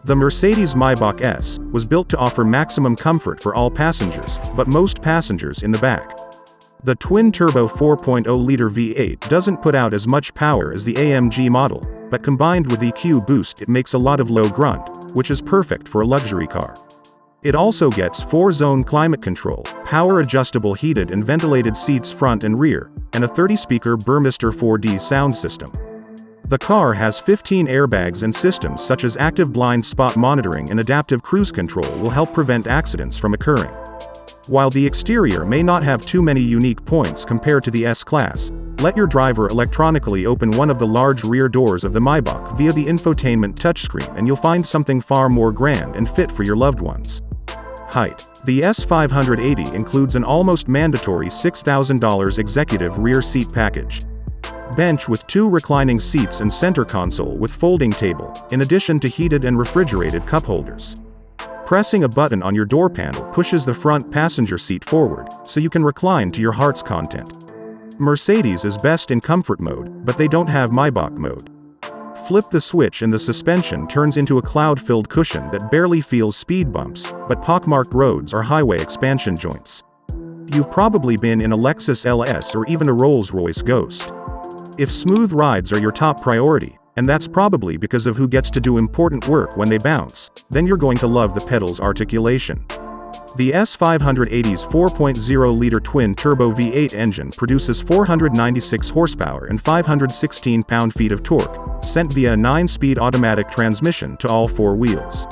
The Mercedes-Maybach S was built to offer maximum comfort for all passengers, but most passengers in the back. The twin-turbo 4.0-liter V8 doesn't put out as much power as the AMG model, but combined with EQ boost it makes a lot of low grunt, which is perfect for a luxury car. It also gets 4-zone climate control, power-adjustable heated and ventilated seats front and rear, and a 30-speaker Burmester 4D sound system. The car has 15 airbags and systems such as active blind spot monitoring and adaptive cruise control will help prevent accidents from occurring. While the exterior may not have too many unique points compared to the S-Klasse, let your driver electronically open one of the large rear doors of the Maybach via the infotainment touchscreen and you'll find something far more grand and fit for your loved ones. Height. The S580 includes an almost mandatory $6,000 executive rear seat package. Bench with 2 reclining seats and center console with folding table, in addition to heated and refrigerated cup holders. Pressing a button on your door panel pushes the front passenger seat forward, so you can recline to your heart's content. Mercedes is best in comfort mode, but they don't have Maybach mode. Flip the switch and the suspension turns into a cloud-filled cushion that barely feels speed bumps, but pockmarked roads are highway expansion joints. You've probably been in a Lexus LS or even a Rolls-Royce Ghost. If smooth rides are your top priority, and that's probably because of who gets to do important work when they bounce, then you're going to love the pedal's articulation. The S580's 4.0-liter twin-turbo V8 engine produces 496 horsepower and 516 pound-feet of torque, sent via a 9-speed automatic transmission to all 4 wheels.